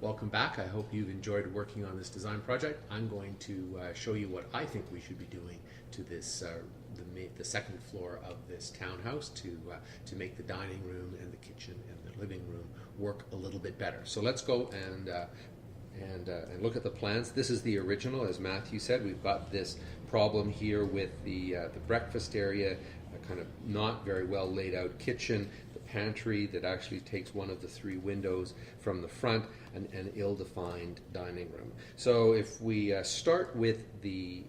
Welcome back. I hope you've enjoyed working on this design project. I'm going to show you what I think we should be doing to this the second floor of this townhouse to make the dining room and the kitchen and the living room work a little bit better. So let's go and look at the plans. This is the original, as Matthew said. We've got this problem here with the breakfast area, a kind of not very well laid out kitchen, the pantry that actually takes one of the three windows from the front, and an ill-defined dining room. So if we start with the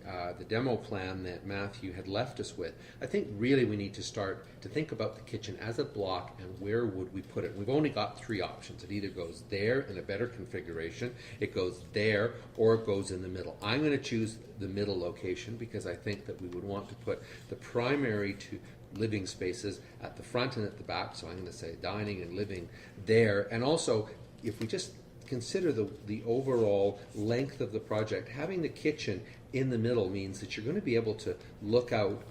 demo plan that Matthew had left us with, I think really we need to start to think about the kitchen as a block and where would we put it. We've only got three options. It either goes there in a better configuration, it goes there, or it goes in the middle. I'm going to choose the middle location because I think that we would want to put the primary two living spaces at the front and at the back. So I'm going to say dining and living there. And also, if we just consider the overall length of the project, having the kitchen in the middle means that you're going to be able to look out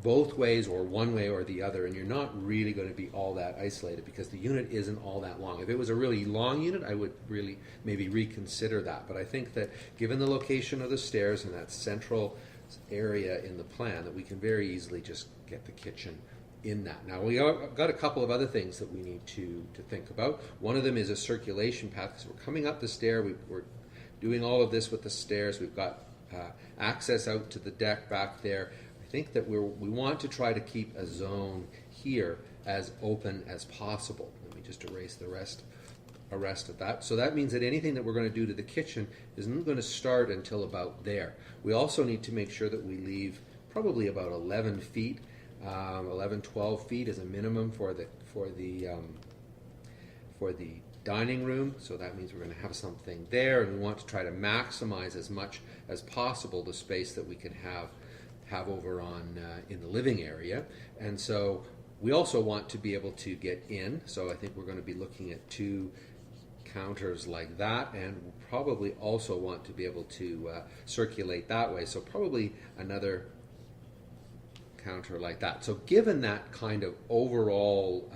both ways or one way or the other, and you're not really going to be all that isolated because the unit isn't all that long. If it was a really long unit, I would really maybe reconsider that. But I think that given the location of the stairs and that central area in the plan, that we can very easily just get the kitchen in that. Now we got a couple of other things that we need to think about. One of them is a circulation path, because we're coming up the stair. We're doing all of this with the stairs. We've got access out to the deck back there. I think that we want to try to keep a zone here as open as possible. Let me just erase the rest of that. So that means that anything that we're going to do to the kitchen isn't going to start until about there. We also need to make sure that we leave probably about 11 feet 12 feet as a minimum for the dining room. So that means we're going to have something there, and we want to try to maximize as much as possible the space that we can have over on in the living area. And so we also want to be able to get in. So I think we're going to be looking at two counters like that, and we'll probably also want to be able to circulate that way. So probably another counter like that. So given that kind of overall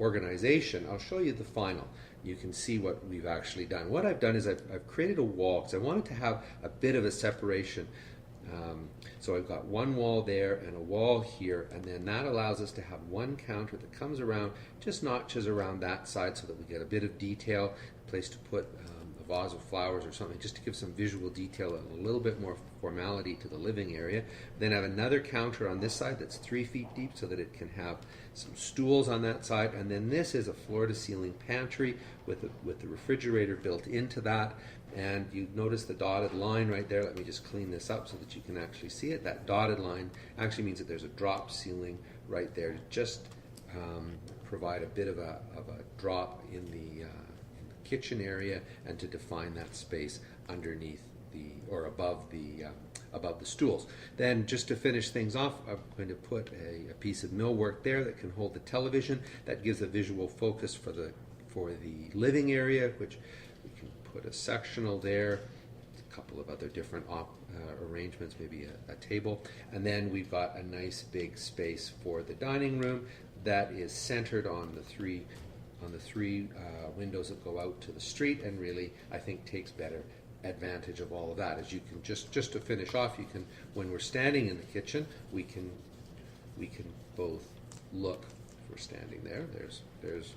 organization, I'll show you the final. You can see what we've actually done. What I've done is I've created a wall because I wanted to have a bit of a separation. So I've got one wall there and a wall here, and then that allows us to have one counter that comes around, just notches around that side so that we get a bit of detail, a place to put a vase of flowers or something, just to give some visual detail and a little bit more formality to the living area. Then I have another counter on this side that's 3 feet deep so that it can have some stools on that side, and then this is a floor-to-ceiling pantry with the refrigerator built into that. And you notice the dotted line right there. Let me just clean this up so that you can actually see it. That dotted line actually means that there's a drop ceiling right there to just provide a bit of a drop in the kitchen area and to define that space underneath or above the stools. Then just to finish things off, I'm going to put a piece of millwork there that can hold the television. That gives a visual focus for the living area, which we can put a sectional there, a couple of other different arrangements, maybe a table, and then we've got a nice big space for the dining room that is centered on the three windows that go out to the street, and really I think takes better advantage of all of that. As you can just to finish off, you can, when we're standing in the kitchen, we can both look. If we're standing there, there's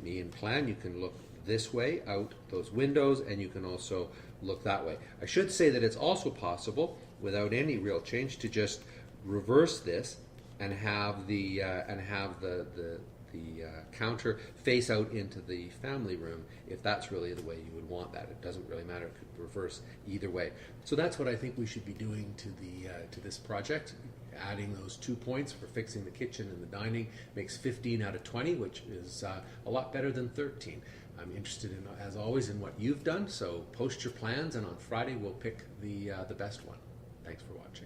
me in plan. You can look this way out those windows, and you can also look that way. I should say that it's also possible, without any real change, to just reverse this and have the counter face out into the family room, if that's really the way you would want that. It doesn't really matter. It could reverse either way. So that's what I think we should be doing to this project. Adding those 2 points for fixing the kitchen and the dining makes 15 out of 20, which is a lot better than 13. I'm interested in, as always, in what you've done, so post your plans, and on Friday we'll pick the best one. Thanks for watching.